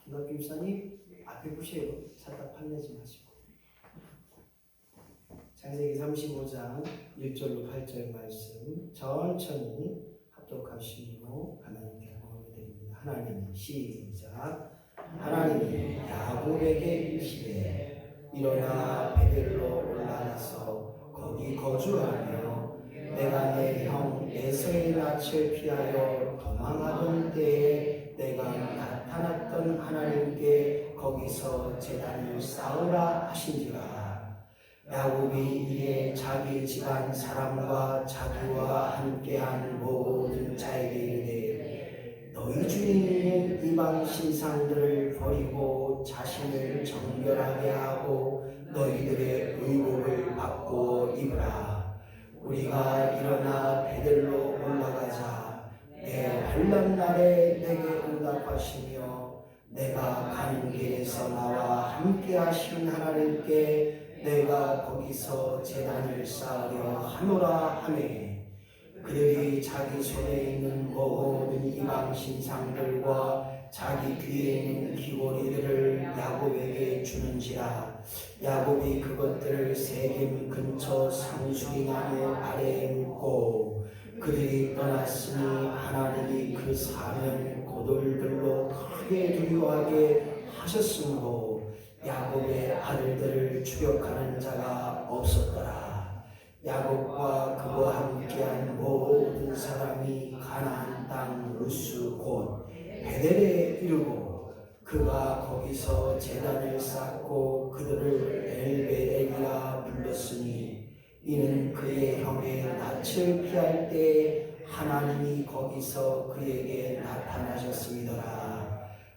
김학규 집사님 앞에 보세요. 살짝 판내지 마시고. 창세기 35장 1절로 8절 말씀 천천히 합독하시며 하나님께 공헌을 드립니다. 하나님 시작. 하나님이 야곱에게 이르시되 일어나 베델로 올라가서 거기 거주하며 내가 내 형 에서의 낯을 피하여 도망하던 때에 내가 나타났던 하나님께 거기서 제단을 쌓으라 하신지라. 야곱이 이에 자기 집안 사람과 자기와 함께한 모든 자에게 이르되 너희 주인은 이방 신상들을 버리고 자신을 정결하게 하고 너희들의 의복을 바꾸어 입으라. 우리가 일어나 베델로 올라가자. 내 환난 날에 내게 응답하시며 내가 가는 길에서 나와 함께 하신 하나님께 내가 거기서 제단을 쌓으려 하노라 하매 그들이 자기 손에 있는 모든 이방 신상들과 자기 귀에 있는 귀고리들을 야곱에게 주는지라. 야곱이 그것들을 세겜 근처 상수리나무 아래에 묻고 그들이 떠났으니 하나님이 그 사면 고돌들로 크게 두려워하게 하셨으므로 야곱의 아들들을 추격하는 자가 없었더라. 야곱과 그와 함께한 모든 사람이 가나안 땅 루스 곧 베델에 이르고 그가 거기서 제단을 쌓고 그들을 엘베엘이라 불렀으니 이는 그의 형의 낯을 피할 때 하나님이 거기서 그에게 나타나셨음이더라.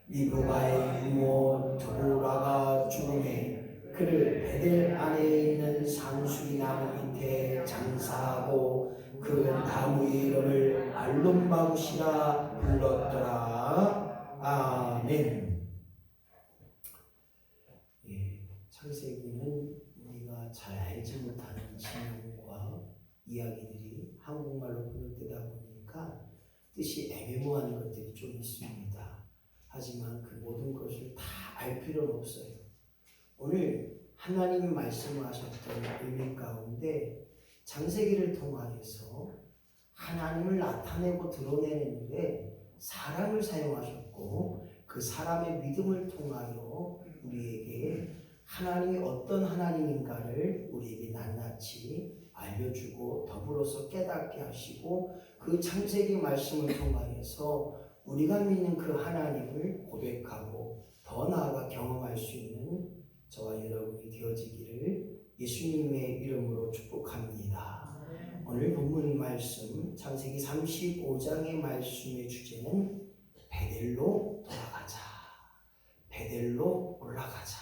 리브가의 이모 드보라가 죽음에 그를 베델 안에 있는 상수리 나무 밑에 장사하고 그 나무의 이름을 알론바굿이라 불렀더라. 아멘. 창세기는 우리가 잘 알지 못하는 지명과 이야기들이 한국말로 번역되다 보니까 뜻이 애매모호한 것들이 좀 있습니다. 하지만 그 모든 것을 다 알 필요는 없어요. 오늘 하나님이 말씀하셨던 의미 가운데 창세기를 통하여서 하나님을 나타내고 드러내는 일에 사람을 사용하셨고 그 사람의 믿음을 통하여 우리에게 하나님이 어떤 하나님인가를 우리에게 낱낱이 알려주고 더불어서 깨닫게 하시고 그 창세기 말씀을 통하여서 우리가 믿는 그 하나님을 고백하고 더 나아가 경험할 수 있는 저와 여러분이 되어지기를 예수님의 이름으로 축복합니다. 오늘 본문 말씀 창세기 35장의 말씀의 주제는 베델로 돌아가자. 베델로 올라가자.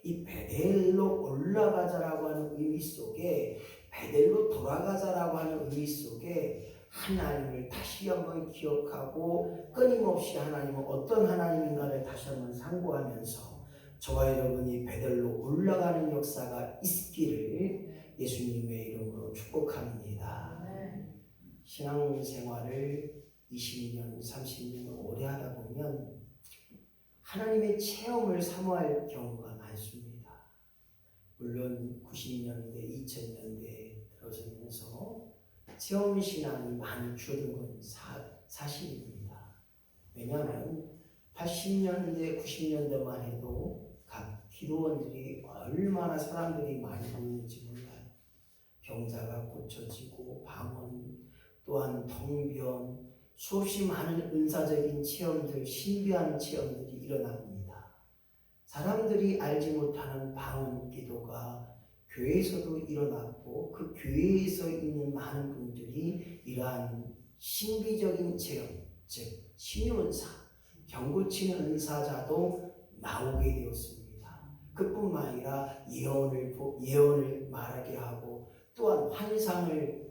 이 베델로 올라가자라고 하는 의미 속에 베델로 돌아가자라고 하는 의미 속에 하나님을 다시 한번 기억하고 끊임없이 하나님은 어떤 하나님인가를 다시 한번 상고하면서 저와 여러분이 베델로 올라가는 역사가 있기를 예수님의 이름으로 축복합니다. 신앙생활을 20년, 30년 오래 하다 보면 하나님의 체험을 사모할 경우가 많습니다. 물론 90년대, 2000년대에 들어서면서 체험신앙이 많이 줄어든 건 사실입니다. 왜냐하면 80년대, 90년대만 해도 각 기도원들이 얼마나 사람들이 많이 모이는지 몰라요. 병자가 고쳐지고 방언, 또한 통변, 수없이 많은 은사적인 체험들, 신비한 체험들이 일어납니다. 사람들이 알지 못하는 방언 기도가 교회에서도 일어났고 그 교회에서 있는 많은 분들이 이러한 신비적인 체험, 즉 신유은사, 병고치는 은사자도 나오게 되었습니다. 그뿐만 아니라 예언을 말하게 하고 또한 환상을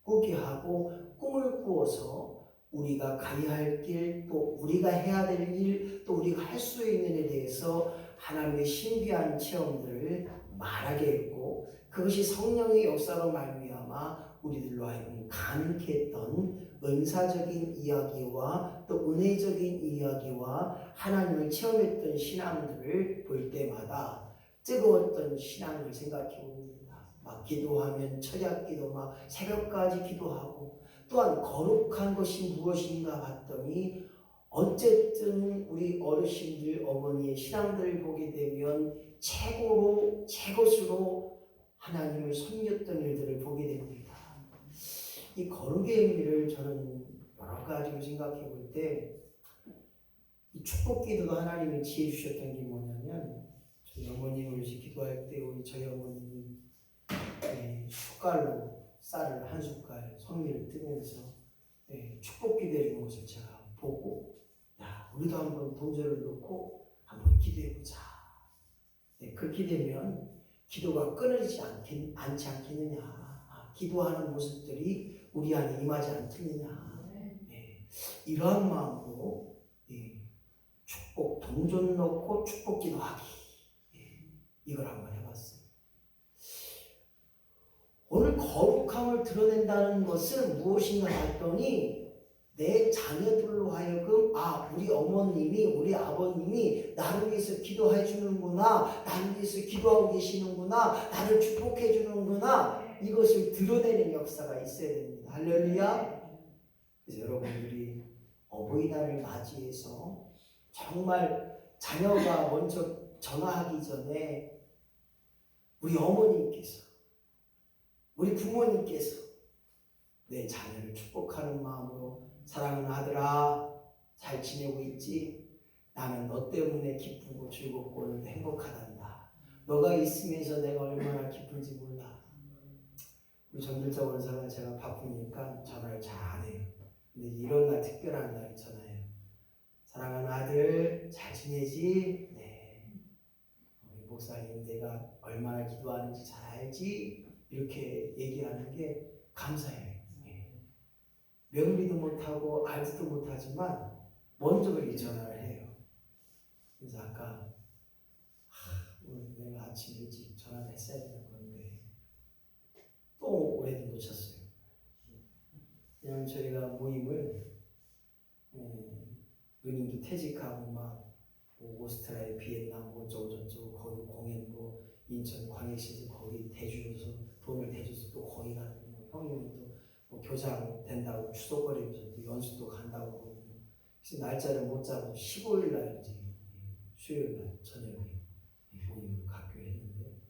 꾸게 하고 꿈을 꾸어서 우리가 가야 할 길, 또 우리가 해야 될 일, 또 우리가 할 수 있는 일에 대해서 하나님의 신비한 체험들을 말하게 했고 그것이 성령의 역사로 말미암아 우리들로 하여금 가능케 했던 은사적인 이야기와 또 은혜적인 이야기와 하나님을 체험했던 신앙들을 볼 때마다 뜨거웠던 신앙을 생각해 봅니다. 막 기도하면 철야기도 막 새벽까지 기도하고 또한 거룩한 것이 무엇인가 봤더니 어쨌든 우리 어르신들 어머니의 신앙들을 보게 되면 최고로 하나님을 섬겼던 일들을 보게 됩니다. 이 거룩의 의미를 저는 여러 가지로 생각해 볼 때 이 축복기도도 하나님이 지혜 주셨던 게 뭐냐면 저희 어머님을 위해서 기도할 때 우리 저희 어머님이 숟갈로 쌀을 한 숟갈 성미를 뜨면서 축복기도 해주는 것을 제가 보고 야 우리도 한번 동전을 넣고 한번 기도해보자. 그렇게 되면 기도가 끊어지지 않지 않겠느냐. 기도하는 모습들이 우리 안에 임하지 않겠느냐. 이러한 마음으로 축복 동전 넣고 축복 기도하기 이걸 한번 해봤어요. 오늘 거룩함을 드러낸다는 것은 무엇인가 봤더니 내 자녀들로 하여금 우리 어머님이 우리 아버님이 나를 위해서 기도해 주는구나, 나를 위해서 기도하고 계시는구나, 나를 축복해 주는구나, 이것을 드러내는 역사가 있어야 됩니다. 할렐루야. 그래서 여러분들이 어버이날을 맞이해서 정말 자녀가 먼저 전화하기 전에 우리 어머님께서 우리 부모님께서 내 자녀를 축복하는 마음으로 사랑하는 아들아 잘 지내고 있지? 나는 너 때문에 기쁘고 즐겁고 오늘도 행복하단다. 너가 있으면서 내가 얼마나 기쁜지 몰라. 우리 전들자 원사가 제가 바쁘니까 전화를 잘 안 해요. 근데 이런 날 특별한 날 전화해요. 사랑하는 아들 잘 지내지? 네. 우리 목사님 내가 얼마나 기도하는지 잘 알지? 이렇게 얘기하는 게 감사해요. 며느리도 못하고 알지도 못하지만 먼저 그렇게 전화를 해요. 그래서 아까 오늘 내가 아침 일찍 전화를 했어야 되는 건데 또 오래도 놓쳤어요. 왜냐면 저희가 모임을 은인도 퇴직하고 막 오스트리아, 비엔나 어쩌고저쩌고 거기 공연 인천 광역시에서 거기 대주면서 돈을 대줘서 또 거기 가고 형님은 또 교장 된다고 추석거리면서 또 연수도 간다고 그러고 그래서 날짜를 못 잡고 15일 날 이제 수요일 날 저녁에 모임을 갖기로 했는데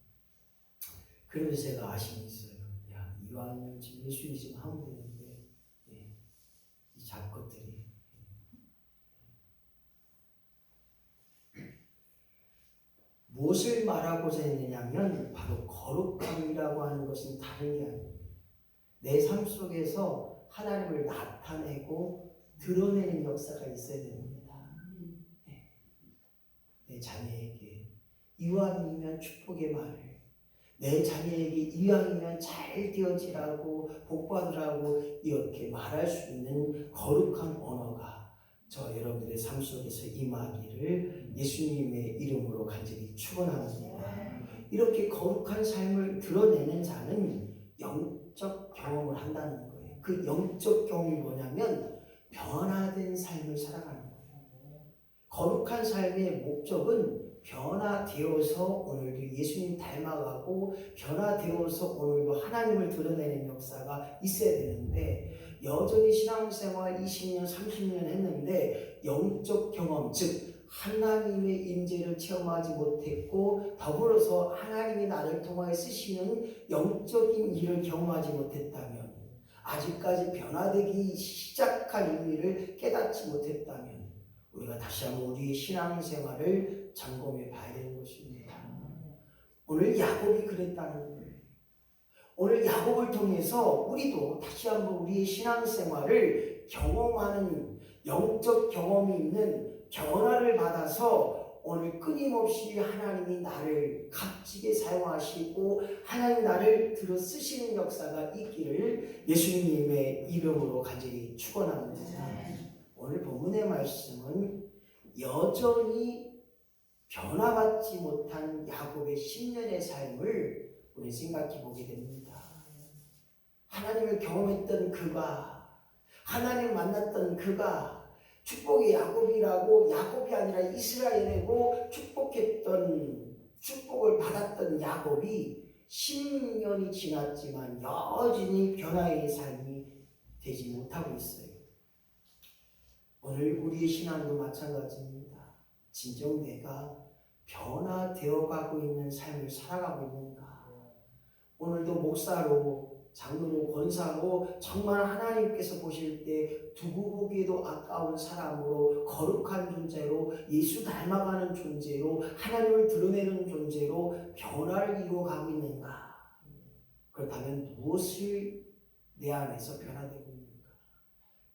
그러면서 제가 아쉬움이 있어요. 야 이왕이면 지금 예수님 지금 하면 되는데 이 잡것들이 무엇을 말하고자 했느냐면 바로 거룩함이라고 하는 것은 다른 게 아닙니다. 내 삶 속에서 하나님을 나타내고 드러내는 역사가 있어야 됩니다. 내 자녀에게 이왕이면 축복의 말을 내 자녀에게 이왕이면 잘 되어지라고 복받으라고 이렇게 말할 수 있는 거룩한 언어가 저 여러분들의 삶 속에서 임하기를 예수님의 이름으로 간절히 축원합니다. 이렇게 거룩한 삶을 드러내는 자는 영적 경험을 한다는 거예요. 그 영적 경험이 뭐냐면 변화된 삶을 살아가는 거예요. 거룩한 삶의 목적은 변화되어서 오늘도 예수님 닮아가고 변화되어서 오늘도 하나님을 드러내는 역사가 있어야 되는데 여전히 신앙생활 20년, 30년 했는데 영적 경험, 즉 하나님의 임재를 체험하지 못했고 더불어서 하나님이 나를 통하여 쓰시는 영적인 일을 경험하지 못했다면 아직까지 변화되기 시작한 의미를 깨닫지 못했다면 우리가 다시 한번 우리의 신앙생활을 점검해 봐야 되는 것입니다. 오늘 야곱이 그랬다는 거예요. 오늘 야곱을 통해서 우리도 다시 한번 우리의 신앙생활을 경험하는 영적 경험이 있는 변화를 받아서 오늘 끊임없이 하나님이 나를 값지게 사용하시고 하나님 나를 들어 쓰시는 역사가 있기를 예수님의 이름으로 간절히 축원합니다. 오늘 본문의 말씀은 여전히 변화받지 못한 야곱의 10년의 삶을 우리 생각해 보게 됩니다. 하나님을 경험했던 그가 하나님 만났던 그가 축복의 야곱이라고, 야곱이 아니라 이스라엘이고 축복을 받았던 야곱이 10년이 지났지만 여전히 변화의 삶이 되지 못하고 있어요. 오늘 우리의 신앙도 마찬가지입니다. 진정 내가 변화되어 가고 있는 삶을 살아가고 있는가? 오늘도 목사로, 장로로, 권사로 정말 하나님께서 보실 때 두고 보기에도 아까운 사람으로, 거룩한 존재로, 예수 닮아가는 존재로, 하나님을 드러내는 존재로 변화를 이루어가고 있는가? 그렇다면 무엇을 내 안에서 변화되고 있는가?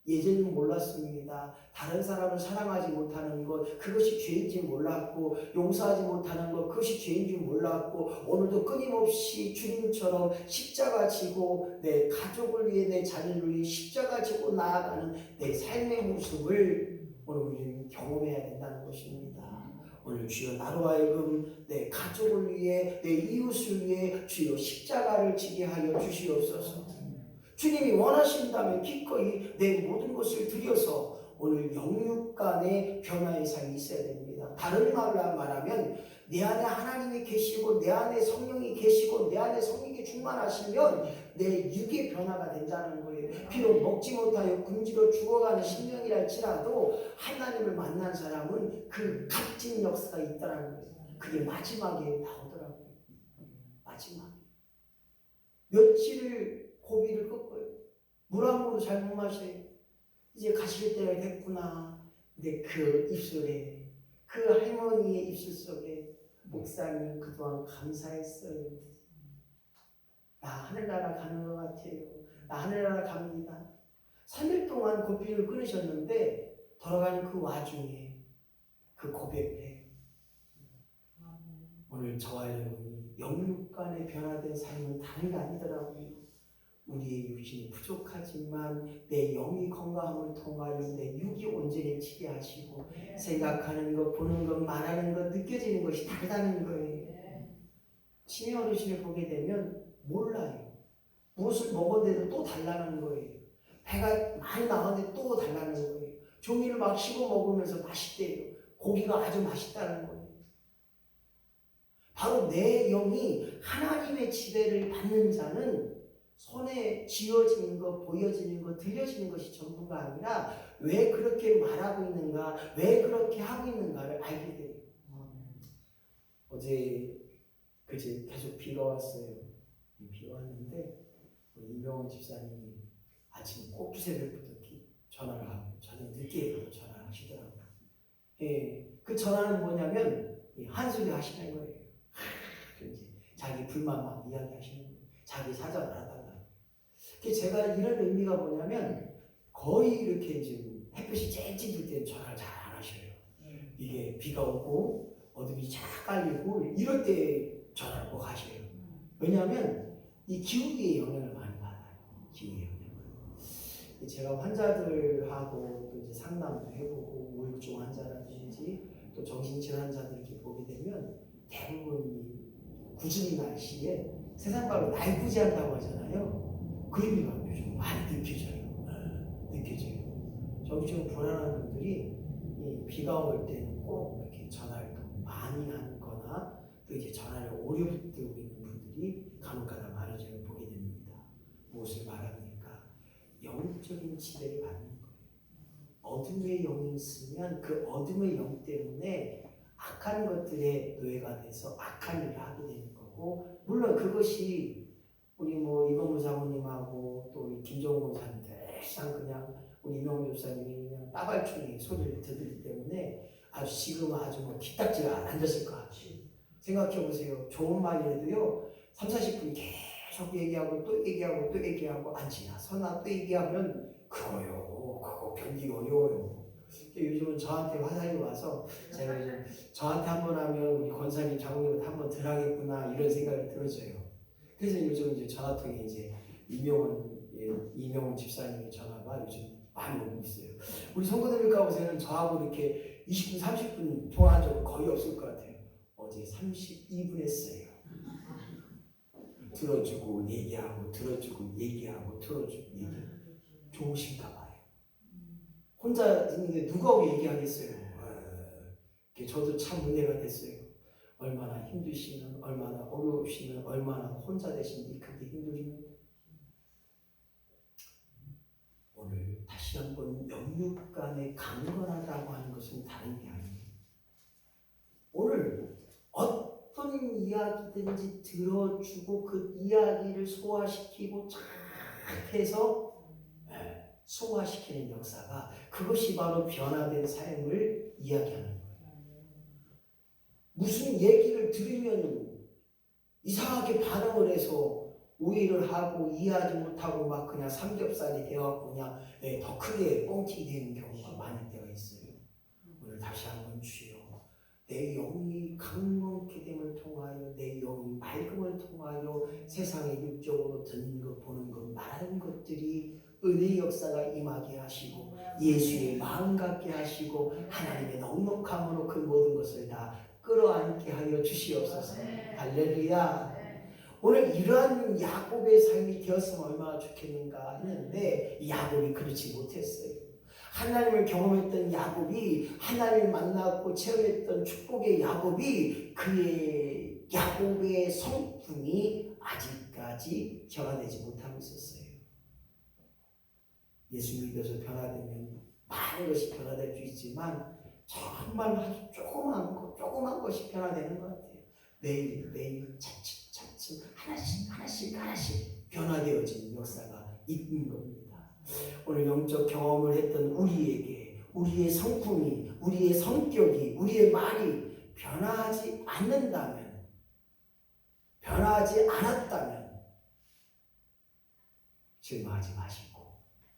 예전에는 몰랐습니다. 다른 사람을 사랑하지 못하는 것, 그것이 죄인지 몰랐고, 용서하지 못하는 것, 그것이 죄인지 몰랐고, 오늘도 끊임없이 주님처럼 십자가 지고 내 가족을 위해, 내 자녀를 위해 십자가 지고 나아가는 내 삶의 모습을 오늘 우리는 경험해야 된다는 것입니다. 오늘 주여 나로 하여금 내 가족을 위해, 내 이웃을 위해 주여 십자가를 지게 하여 주시옵소서. 주님이 원하신다면 기꺼이 내 모든 것을 드려서 오늘 영육 간의 변화의 삶이 있어야 됩니다. 다른 말로 말하면 내 안에 하나님이 계시고 내 안에 성령이 계시고 내 안에 성령이 충만하시면 내 육의 변화가 된다는 거예요. 비록 먹지 못하여 굶주려 죽어가는 심령이랄지라도 하나님을 만난 사람은 그 값진 역사가 있다는 거예요. 그게 마지막에 나오더라고요. 마지막에. 며칠을 고비를 꺾어요. 물 한 모금 잘 못 마셔요. 이제 가실 때가 됐구나. 근데 그 입술에, 그 할머니의 입술 속에 목사님 그동안 감사했어요. 나 하늘나라 가는 것 같아요. 나 하늘나라 갑니다. 3일 동안 고삐를 끊으셨는데 돌아가는 그 와중에 그 고백에 오늘 저와 여러분이 영육 간의 변화된 삶은 다른 게 아니더라고요. 우리의 육신이 부족하지만 내 영이 건강함을 통하여 내 육이 온전해지게 하시고 생각하는 것, 보는 것, 말하는 것, 느껴지는 것이 다르다는 거예요. 치매 어르신을 보게 되면 몰라요. 무엇을 먹었는데도 또 달라는 거예요. 배가 많이 나왔는데 또 달라는 거예요. 종이를 막 씹어 먹으면서 맛있대요. 고기가 아주 맛있다는 거예요. 바로 내 영이 하나님의 지배를 받는 자는 손에 쥐어지는 것, 보여지는 것, 들려지는 것이 전부가 아니라 왜 그렇게 말하고 있는가, 왜 그렇게 하고 있는가를 알게 돼요. 어제 그제 계속 비가 왔어요. 비가 왔는데 이명원 집사님이 아침 꼭 두세 배부터 전화를 하고 저녁 늦게 전화를 하시더라고요. 예, 그 전화는 뭐냐면 한 소리 하시는 거예요. 이제 자기 불만 막 이야기하시는 거예요. 자기 사정을 하다가. 제가 이런 의미가 뭐냐면 거의 이렇게 이제 햇빛이 쨍쨍 질 때는 전화를 잘 안 하셔요. 이게 비가 오고 어둠이 쫙 깔리고 이럴 때 전화를 꼭 하셔요. 왜냐하면 이 기후기의 영향을 많이 받아요. 기후의 영향을. 제가 환자들하고 또 이제 상담도 해보고 우울증 환자라든지 또 정신질환자들 이렇게 보게 되면 대부분 구준이 날씨에 세상과로 날구지한다고 하잖아요. 그 의미가 요즘 많이 느껴져요. 느껴져요. 정신적으로 불안한 분들이 이 비가 올 때는 꼭 이렇게 전화를 더 많이 하거나 또 이제 전화를 오래 붙들고 있는 분들이 간혹가다 많은 점을 보게 됩니다. 무엇을 말합니까? 영적인 지배를 받는 거예요. 어둠의 영이 있으면 그 어둠의 영 때문에 악한 것들에 노예가 돼서 악한 일을 하게 되는 거고, 물론 그것이 우리 이건무 사모님하고 또 김정우 목사님 늘상 그냥 우리 이명훈 집사님이 그냥 따발총의 소리를 듣기 때문에 지금 아주 기딱지가 안 앉았을 것 같아요. 생각해 보세요. 좋은 말이라도요 30-40분 계속 얘기하고 또 얘기하고 또 얘기하고 안 지나서나 또 얘기하면 그거 견디기 어려워요. 요즘은 저한테 화살이 와서 제가 요즘 저한테 한 번 하면 우리 권사님 장로님한테 한 번 덜 하겠구나 이런 생각이 들어져요. 그래서 요즘 이제 전화통에 이제 이명훈 집사님의 전화가 요즘 많이 오고 있어요. 우리 성도들 가운데는 저하고 이렇게 20분, 30분 통화한 적은 거의 없을 것 같아요. 어제 32분 했어요. 들어주고 얘기하고 들어주고 얘기하고 들어주고 얘기하고 좋으신가 봐요. 혼자 있는데 누가 얘기하겠어요. 저도 참 은혜가 됐어요. 얼마나 힘드시면, 얼마나 어려우시면, 얼마나 혼자 되신지 그게 힘들면 오늘 다시 한번 영육 간에 강건하다고 하는 것은 다른 게 아니에요. 오늘 어떤 이야기든지 들어주고 그 이야기를 소화시키고 잘 해서 소화시키는 역사가, 그것이 바로 변화된 삶을 이야기하는 거예요. 무슨 얘기를 들으면 이상하게 반응을 해서 오해를 하고 이해하지 못하고 막 그냥 삼겹살이 되어갖고 그냥 더 크게 뻥튀기 되는 경우가 많을 때가 있어요. 오늘 다시 한번 주여, 내 영이 강건케 됨을 통하여, 내 영이 맑음을 통하여 세상의 육적으로 듣는 것, 보는 것, 말하는 것들이 은혜의 역사가 임하게 하시고 예수의 마음 갖게 하시고 하나님의 넉넉함으로 그 모든 것을 다 끌어안게 하여 주시옵소서. 할렐루야. 오늘 이러한 야곱의 삶이 되었으면 얼마나 좋겠는가 했는데 야곱이 그렇지 못했어요. 하나님을 경험했던 야곱이, 하나님을 만났고 체험했던 축복의 야곱이, 그의 야곱의 성품이 아직까지 변화되지 못하고 있었어요. 예수 믿어서 변화되면 많은 것이 변화될 수 있지만 정말 아주 조그만 것이 변화되는 것 같아요. 매일 차츰 하나씩 변화되어지는 역사가 있는 겁니다. 오늘 영적 경험을 했던 우리에게 우리의 성품이, 우리의 성격이, 우리의 말이 변화하지 않는다면, 변화하지 않았다면 실망하지 마시고,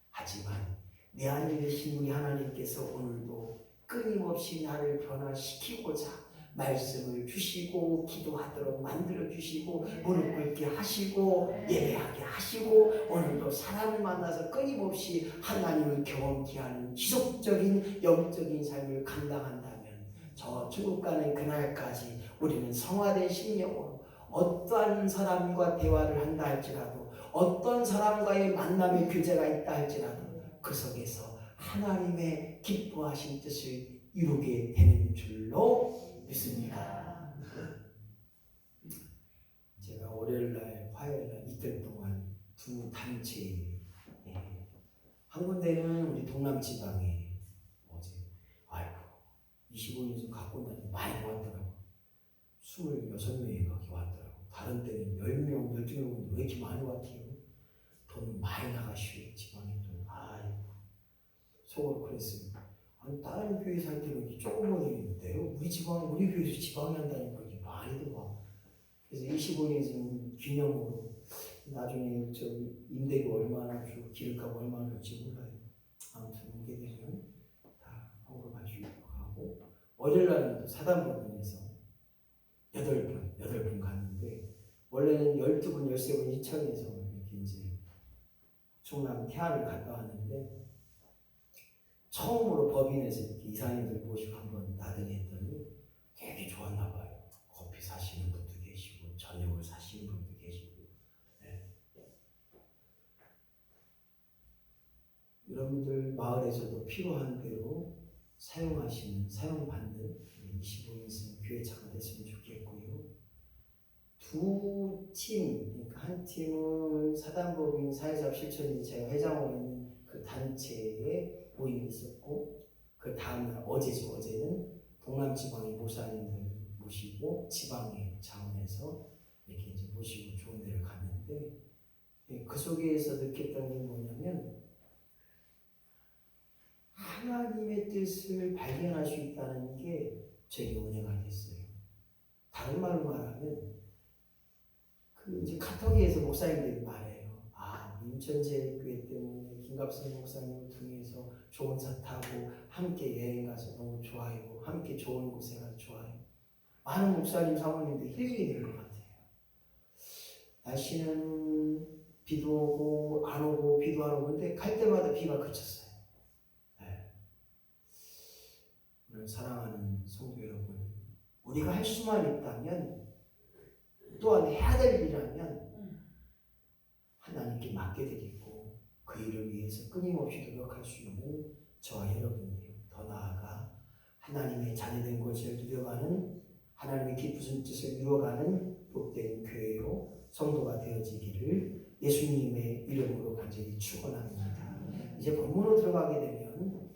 하지만 내 안에 계신 우리 하나님께서 오늘도 끊임없이 나를 변화시키고자 말씀을 주시고 기도하도록 만들어 주시고 무릎 꿇게 하시고 예배하게 하시고 오늘도 사람을 만나서 끊임없이 하나님을 경험케 하는 지속적인 영적인 삶을 감당한다면 저 천국 가는 그날까지 우리는 성화된 심령으로 어떠한 사람과 대화를 한다 할지라도, 어떤 사람과의 만남의 교제가 있다 할지라도 그 속에서 하나님의 기뻐하신 뜻을 이루게 되는 줄로 믿습니다. 제가 월요일날, 화요일날 이틀 동안 두 단체, 한 군데는 우리 동남지방에 어제 25인 좀 갖고 온다니 많이 왔더라고. 26명이 거기 왔더라고. 다른 때는 10명, 12명 왜 이렇게 많이 왔대요? 돈 많이 나가시오, 지방에 돈. 속으로 그랬어요. 아니, 다른 교회 살 때는 이렇게 조금만 있는데요. 우리 교회에서 지방에 한다니까 이게 많이도 와. 그래서 25년 지금 기념으로 나중에 저 임대료 얼마나 주고 기름값 얼마나 줄지 몰라요. 아무튼 오게 되면 다 하고 가지고 가고, 월요일날은 또 사단법인에서 8분 갔는데, 원래는 12분, 13분 인천에서 이렇게 이제 충남 태안을 갔다 왔는데, 처음으로 법인에서 이렇게 이사님들 모시고 한번 나들이 했더니 되게 좋았나 봐요. 커피 사시는 분도 계시고 저녁을 사시는 분도 계시고. 여러분들 마을에서도 필요한 대로 사용받는 25인승 교회차가 됐으면 좋겠고요. 두 팀, 그러니까 한 팀은 사단법인 사회사업 실천인 제가 회장으로 있는 그 단체에 모임이 있었고, 그 다음날 어제는 동남지방의 목사님들 모시고 지방의 차원에서 이렇게 이제 모시고 좋은 데를 갔는데, 그 속에서 느꼈던 게 뭐냐면 하나님의 뜻을 발견할 수 있다는 게 제게 은혜가 됐어요. 다른 말로 말하면 그 이제 카톡에서 목사님들이 말해요. 인천제일교회 때문에 김갑선 목사님을 통해서 좋은 차 타고 함께 여행 가서 너무 좋아요. 함께 좋은 곳에 가서 좋아요. 많은 목사님 사모님들 힐링이 된 것 같아요. 날씨는 비도 오고 안 오고 비도 안 오고, 근데 갈 때마다 비가 그쳤어요. 오늘 사랑하는 성도 여러분, 우리가 할 수만 있다면, 또한 해야 될 일이라면 하나님께 맡게 되겠고 그 일을 위해서 끊임없이 노력할 수 있는 저와 여러분이 더 나아가 하나님의 자녀된 것을 누려가는 하나님의 깊으신 뜻을 이루어가는 복된 교회요 성도가 되어지기를 예수님의 이름으로 간절히 축원합니다. 이제 본문으로 들어가게 되면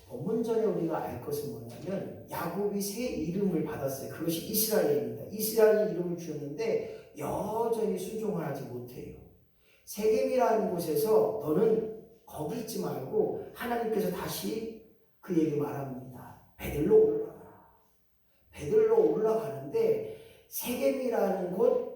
본문 전에 우리가 알 것은 뭐냐면 야곱이 새 이름을 받았어요. 그것이 이스라엘입니다. 이스라엘 이름을 주었는데 여전히 순종을 하지 못해요. 세겜이라는 곳에서 너는 거기 있지 말고 하나님께서 다시 그에게 말합니다. 베들로 올라가라. 베들로 올라가는데 세겜이라는 곳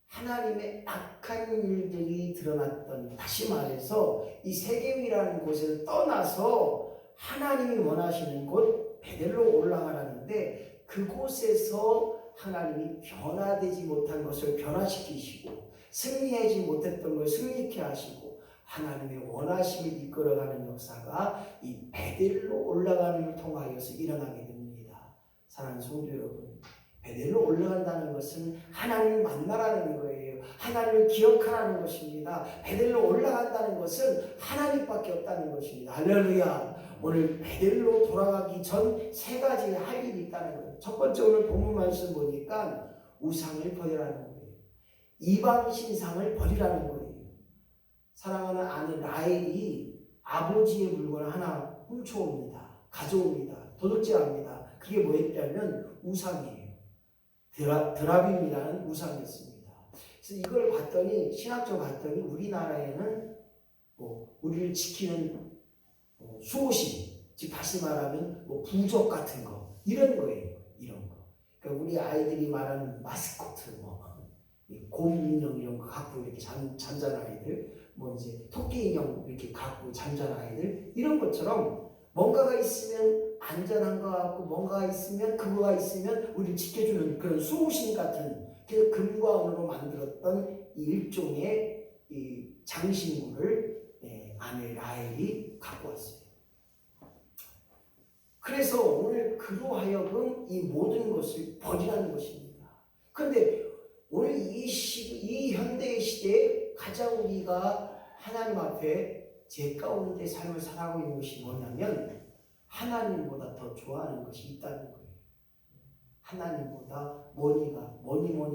하나님의 악한 일들이 드러났던, 다시 말해서 이 세겜이라는 곳을 떠나서 하나님이 원하시는 곳 베델로 올라가라는데 그곳에서 하나님이 변화되지 못한 것을 변화시키시고 승리하지 못했던 걸 승리케 하시고 하나님의 원하심을 이끌어가는 역사가 이 베델로 올라가는 걸 통하여서 일어나게 됩니다. 사랑하는 성도 여러분, 베델로 올라간다는 것은 하나님을 만나라는 거예요. 하나님을 기억하라는 것입니다. 베델로 올라간다는 것은 하나님밖에 없다는 것입니다. 할렐루야. 오늘 베델로 돌아가기 전 세 가지 할 일이 있다는 거예요. 첫 번째, 오늘 본문 말씀 보니까 우상을 버리라는 거예요. 이방 신상을 버리라는 거예요. 사랑하는 아내 라헬이 아버지의 물건을 하나 훔쳐옵니다. 가져옵니다. 도둑질합니다. 그게 뭐였냐면 우상이에요. 드라빔이라는 우상이었습니다. 그래서 이걸 봤더니, 신학적으로 봤더니 우리나라에는 우리를 지키는 수호신, 즉 다시 말하면 부적 같은 거, 이런 거예요. 이런 거. 그러니까 우리 아이들이 말하는 마스코트, 곰 인형 이런 거 갖고 이렇게 잠자는 아이들, 이제 토끼 인형 이렇게 갖고 잠자는 아이들, 이런 것처럼 뭔가가 있으면 안전한 것 같고 뭔가가 있으면 그거가 있으면 우리를 지켜주는 그런 수호신 같은, 그래서 금과 은으로 만들었던 이 일종의 이 장신구를 아내 라헬이 갖고 왔어요. 그래서 오늘 그로 하여금 이 모든 것을 버리라는 것입니다. 그런데 오늘 이 현대의 시대에 가장 우리가 하나님 앞에 제 가운데 삶을 살아가고 있는 것이 뭐냐면 하나님보다 더 좋아하는 것이 있다는 거예요. 하나님보다 뭐니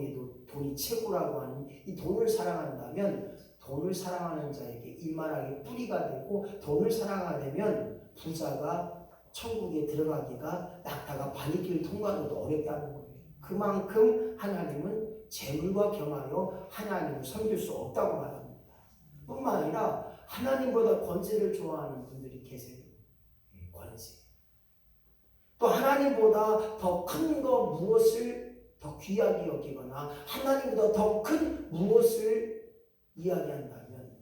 해도 돈이 최고라고 하는 이 돈을 사랑한다면 돈을 사랑하는 자에게 이만하게 뿌리가 되고, 돈을 사랑하게 되면 부자가 천국에 들어가기가 낙타가 바위길을 통과하기도 어렵다는 거예요. 그만큼 하나님은 재물과 겸하여 하나님을 섬길 수 없다고 말합니다. 뿐만 아니라 하나님보다 권세를 좋아하는 분들이 계세요. 권세. 또 하나님보다 더 큰 거 무엇을 더 귀하게 여기거나 하나님보다 더 큰 무엇을 이야기한다면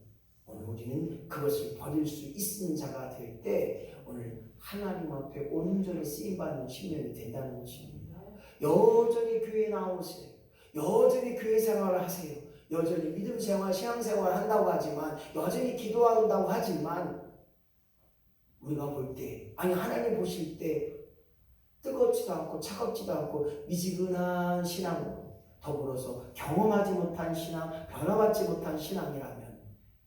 오늘 우리는 그것을 버릴 수 있는 자가 될 때 오늘 하나님 앞에 온전히 쓰임받는 신령이 된다는 것입니다. 여전히 교회에 나오세요. 여전히 교회 생활을 하세요. 여전히 믿음 생활, 신앙 생활을 한다고 하지만, 여전히 기도한다고 하지만, 우리가 볼 때, 아니 하나님 보실 때 뜨겁지도 않고 차갑지도 않고 미지근한 신앙으로 더불어서 경험하지 못한 신앙, 변화받지 못한 신앙이라면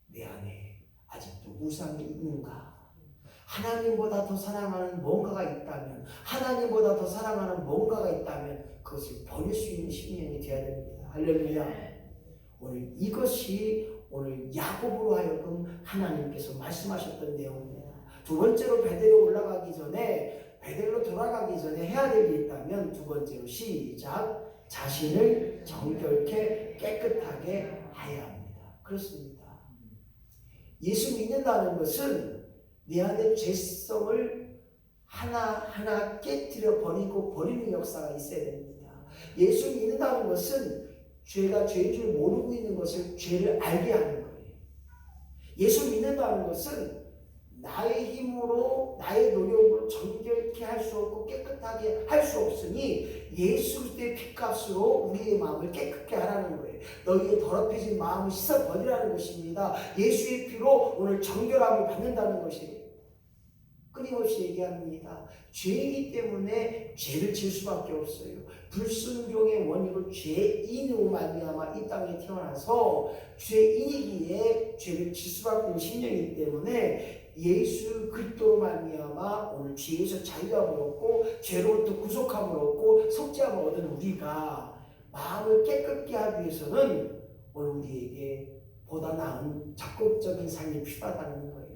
내 안에 아직도 우상이 있는가? 하나님보다 더 사랑하는 뭔가가 있다면, 하나님보다 더 사랑하는 뭔가가 있다면 그것을 버릴 수 있는 심령이 되어야 됩니다. 할렐루야. 오늘 이것이 오늘 야곱으로 하여금 하나님께서 말씀하셨던 내용입니다. 두 번째로 베델로 올라가기 전에, 베델로 돌아가기 전에 해야 될 일이 있다면 두 번째로 시작, 자신을 정결케 깨끗하게 해야 합니다. 그렇습니다. 예수 믿는다는 것은 내 안에 죄성을 하나하나 깨뜨려 버리는 역사가 있어야 됩니다. 예수 믿는다는 것은 죄가 죄인 줄 모르고 있는 것을 죄를 알게 하는 거예요. 예수 믿는다는 것은 나의 힘으로, 나의 노력으로 정결케 할 수 없고 깨끗하게 할 수 없으니 예수 그리스도의 피값으로 우리의 마음을 깨끗게 하라는 거예요. 너희의 더럽혀진 마음을 씻어버리라는 것입니다. 예수의 피로 오늘 정결함을 받는다는 것이에요. 끊임없이 얘기합니다. 죄이기 때문에 죄를 질 수밖에 없어요. 불순종의 원인으로 죄인으로 말미암아 이 땅에 태어나서 죄인이기에 죄를 질 수밖에 없는 심령이기 때문에 예수 그리스도로 말미암아 오늘 죄에서 자유함을 얻고 죄로부터 구속함을 얻고 속죄함을 얻은 우리가 마음을 깨끗게 하기 위해서는 오늘 우리에게 보다 나은 적극적인 삶이 필요하다는 거예요.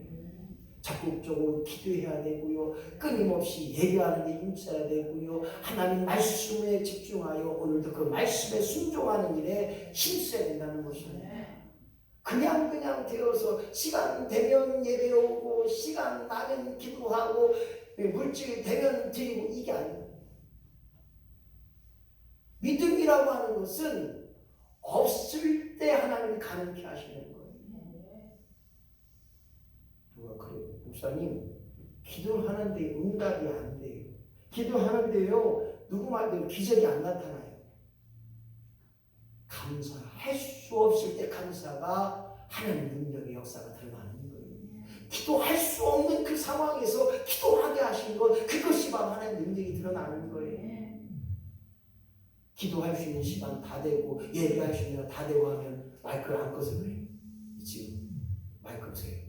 적극적으로 기도해야 되고요. 끊임없이 예배하는 데 힘써야 되고요. 하나님 말씀에 집중하여 오늘도 그 말씀에 순종하는 일에 힘써야 된다는 것입니다. 그냥 되어서 시간 되면 예배 오고 시간 나면 기도하고 물질 되면 드리고 이게 아니에요. 믿음이라고 하는 것은 없을 때 하나님이 가능케 하시는 거예요. 누가 그래요? 목사님 기도를 하는데 응답이 안 돼요. 기도하는데요 누구 말대로 기적이 안 나타나요. 감사할 수 없을 때 감사가 하나님 능력의 역사가 드러나는 거예요. 기도할 수 없는 그 상황에서 기도하게 하신 것, 그것이 바로 하나님 능력이 드러나는 거예요. 기도할 수 있는 시간 다 되고 예배할 수 있는 다 되고 하면 마이크를 안 꺼서 그래요. 지금 마이크 보세요.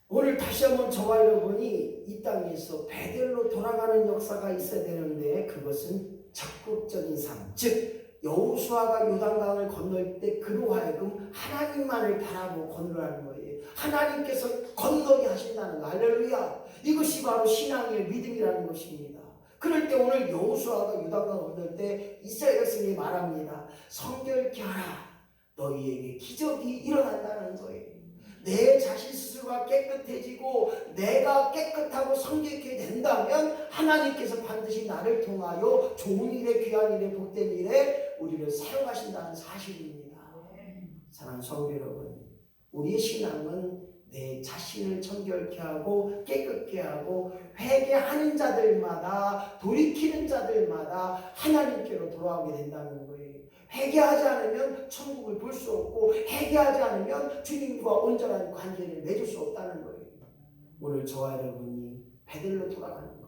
오늘 다시 한번 저와 여러분이 이 땅에서 베델로 돌아가는 역사가 있어야 되는데 그것은 적극적인 삶, 즉 여호수아가 요단강을 건널 때 그로 하여금 하나님만을 바라보고 건너라는 거예요. 하나님께서 건너게 하신다는 거. 할렐루야. 이것이 바로 신앙의 믿음이라는 것입니다. 그럴 때 오늘 여호수아가 요단강을 건널 때 이스라엘 백성이 말합니다. 성결케 하라. 너희에게 기적이 일어난다는 거예요. 내 자신 스스로가 깨끗해지고 내가 깨끗하고 성결케 된다면 하나님께서 반드시 나를 통하여 좋은 일에 귀한 일에 복된 일에 우리를 사용하신다는 사실입니다. 사랑하는 성도 여러분, 우리의 신앙은 내 자신을 청결케 하고 깨끗게 하고 회개하는 자들마다 돌이키는 자들마다 하나님께로 돌아오게 된다는 거예요. 회개하지 않으면 천국을 볼 수 없고 회개하지 않으면 주님과 온전한 관계를 맺을 수 없다는 거예요. 오늘 저와 여러분이 베델로 돌아가는 것,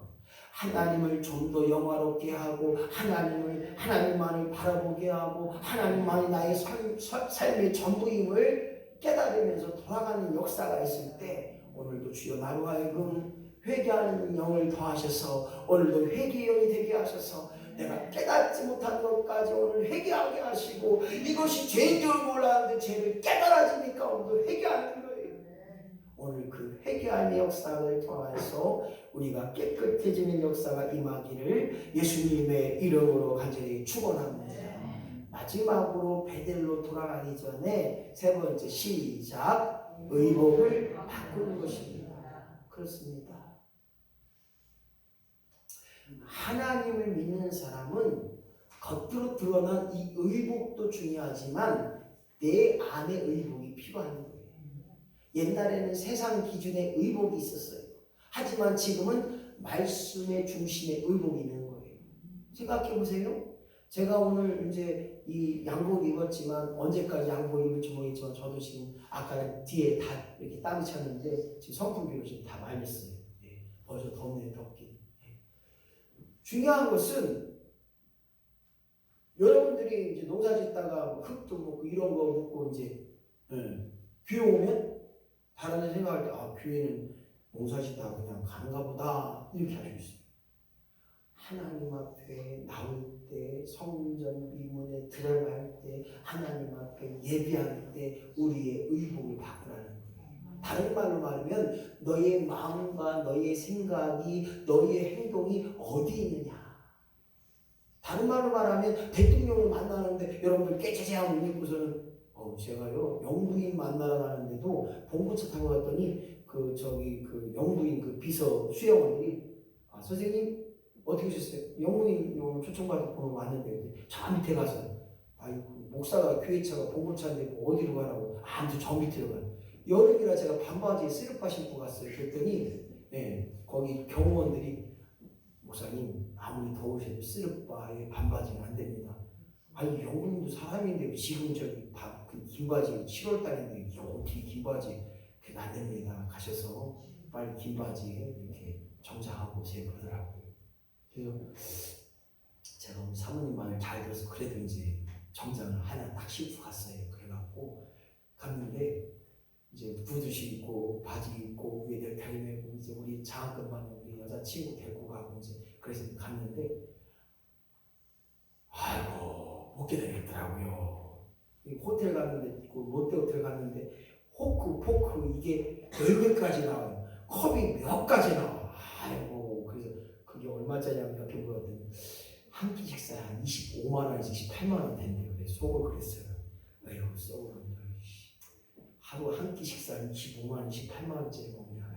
하나님을 좀 더 영화롭게 하고 하나님만을 바라보게 하고 하나님만이 나의 삶의 전부임을 깨달으면서 돌아가는 역사가 있을 때 오늘도 주여 나로 하여금 회개하는 영을 더하셔서 오늘도 회개의 영이 되게 하셔서 내가 깨닫지 못한 것까지 오늘 회개하게 하시고 이것이 죄인 줄 몰랐는데 죄를 깨달아지니까 오늘도 회개하는 거예요. 오늘 그 회개하는 역사를 통해서 우리가 깨끗해지는 역사가 임하기를 예수님의 이름으로 간절히 축원합니다. 마지막으로 베델로 돌아가기 전에 세 번째 시작, 의복을 바꾸는 것입니다. 그렇습니다. 하나님을 믿는 사람은 겉으로 드러난 이 의복도 중요하지만 내 안의 의복이 필요한 거예요. 옛날에는 세상 기준의 의복이 있었어요. 하지만 지금은 말씀의 중심의 의복이 있는 거예요. 생각해 보세요. 제가 오늘 이제 이 양복 입었지만 언제까지 양복 입을지 모르겠지만 저도 지금 아까 뒤에 다 이렇게 땀이 찼는데 지금 선풍기로 지금 다 말렸어요. 벌써 덥네요, 덥긴. 중요한 것은 여러분들이 이제 농사 짓다가 흙도 먹고 이런 거 먹고 이제 교회 오면 다른 데 생각할 때 교회는 농사 짓다가 그냥 가는가 보다 이렇게 할 수 있어요. 하나님 앞에 나올 때 성전 미문에 들어갈 때 하나님 앞에 예배할 때 우리의 의복을 바꾸라는 거예요. 다른 말로 말하면 너의 마음과 너의 생각이 너의 행동이 어디 있느냐. 다른 말로 말하면 대통령을 만나는데 여러분들 깨재재하고 입고서는 제가요 영부인 만나러 가는데도 봉고차 타고 갔더니 그 영부인 그 비서 수영원들이 선생님 어떻게 오셨어요? 영부인 초청받고 보러 왔는데 저 밑에 가서 목사가 교회차가 봉고차인데 뭐 어디로 가라고 아무튼 저 밑으로 가요. 여름이라 제가 반바지에 슬리퍼 신고 갔어요. 그랬더니 거기 경호원들이 목사님 아무리 더우셔도 슬리퍼에 반바지는 안 됩니다. 영부인도 사람인데 지금 그 긴 바지 7월 달인데 어떻게 긴 바지 그게 안 됩니다. 가셔서 빨리 긴 바지에 이렇게 정장하고 오세요 그러더라고요. 그래서 제가 오늘 사모님 말을 잘 들어서 그래도 이제 정장을 하나 딱 신고 갔어요. 그래갖고 갔는데 이제 구두시 입고 바지 입고 위에 넥타이 메고 이제 우리 장학금 받는 우리 여자친구 데리고 가고 이제 그래서 갔는데 아이고 못 기다리겠더라고요. 호텔 갔는데 그 롯데 호텔 갔는데 호크 포크 이게 10개까지 나와요. 컵이 몇 가지 나와. 아이고 그래서 그게 얼마짜리냐면 옆에 보았더니 한 끼 식사에 한 25만 원에서 28만 원 된대요. 그래서 속을 그랬어요. 아이고 썩은 하루 한 끼 식사에 25만 원, 28만 원짜리 먹냐.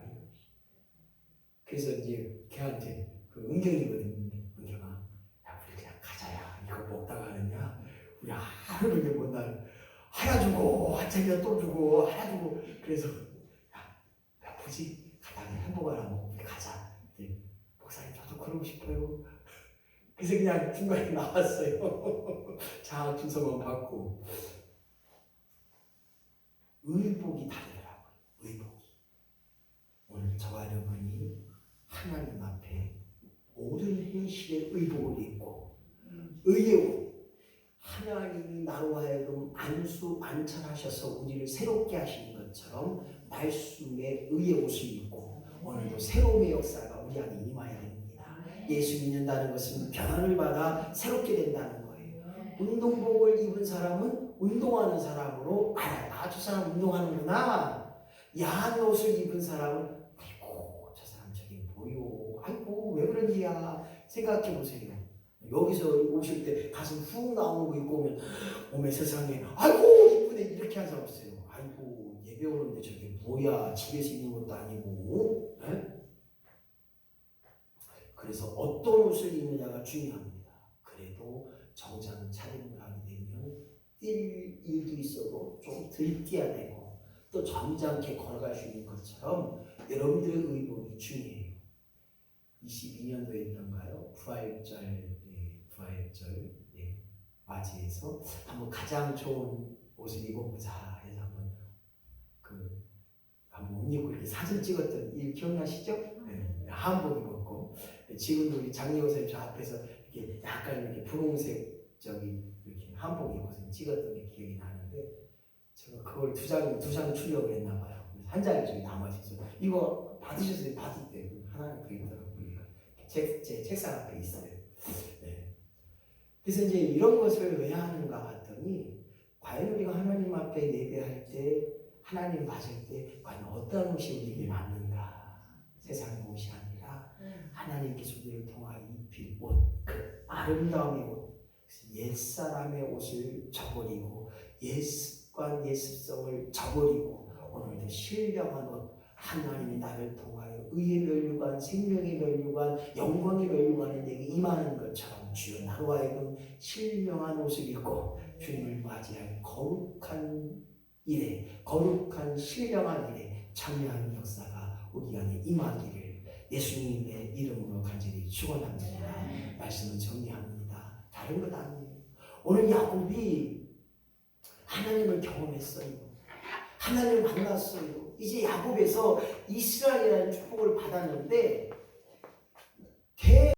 그래서 이제 걔한테 그 은경이거든요. 은경아, 야 우리 그냥 가자야. 이거 먹다가 하느냐. 우리 하루 종일 못 날. 하나 주고 한차기가 또 주고 하나 주고 그래서 야 뭐지? 가다가 햄버거 하나 먹고 우리 가자. 목사님 저도 그러고 싶어요. 그래서 그냥 중간에 나왔어요. 자 주소만 받고 의복이 다르더라고요. 의복이 오늘 저와 여러분이 하나님 앞에 모든 현실의 의복을 입고 의의 옷 하나님이 나로 하여금 안수안찬하셔서 우리를 새롭게 하시는 것처럼 말씀의 의의 옷을 입고 오늘도 새로움의 역사가 우리 안에 임하여야 됩니다. 예수 믿는다는 것은 변화를 받아 새롭게 된다는 거예요. 운동복을 입은 사람은 운동하는 사람으로 알아요. 아, 저 사람 운동하는구나. 야한 옷을 입은 사람은 아이고 저 사람 저게 뭐요. 아이고 왜 그런지야 생각해 보세요. 여기서 오실 때 가슴 훅 나오는 거 입고 오면 어메 세상에 아이고 이쁘네 이렇게 하는 사람 없어요. 아이고 예배 오는데 저게 뭐야 집에서 입는 것도 아니고. 네? 그래서 어떤 옷을 입느냐가 중요합니다. 그래도 정장 차림을 하게 되면 뛸 일도 있어도 좀 들뛰어야 되고 또 점잖게 걸어갈 수 있는 것처럼 여러분들의 의복이 중요해요. 22년도였던가요? 부활절 맞이해서 한번 가장 좋은 옷을 입어보자 해서 한번 옷 입고 이렇게 사진 찍었던 일 기억나시죠? 네, 한복 입었고 지금도 우리 장예호 선생님 저 앞에서 이렇게 약간 이렇게 분홍색 이렇게 한복 입고서 찍었던 게 기억이 나는데 제가 그걸 두 장 출력을 했나 봐요. 한 장이 저기 남아있어서 이거 받으셨어요? 받을 때 하나는 그 있더라고요. 제 책상 앞에 있어요. 네. 그래서 이제 이런 것을 왜 하는가 봤더니 과연 우리가 하나님 앞에 예배할 때 하나님 받을 때 과연 어떤 옷이 우리에게 맞는가. 세상의 옷이 아니라 하나님께서 우리를 통하여 입힐 옷, 그 아름다움의 옷, 옛사람의 옷을 저버리고 옛습관, 옛습성을 저버리고 오늘도 신령한 옷, 하나님이 나를 통하여 의의 면류관, 생명의 면류관, 영광의 면류관에 내게 임하는 것처럼 주여 나로 하여금 신령한 옷을 입고 주님을 맞이할 거룩한 일에, 거룩한 신령한 일에 참여하는 역사가 우리 안에 임하기를 예수님의 이름으로 간절히 축원합니다. 말씀을 정리합니다. 다른 것 아니에요. 오늘 야곱이 하나님을 경험했어요. 하나님을 만났어요. 이제 야곱에서 이스라엘이라는 축복을 받았는데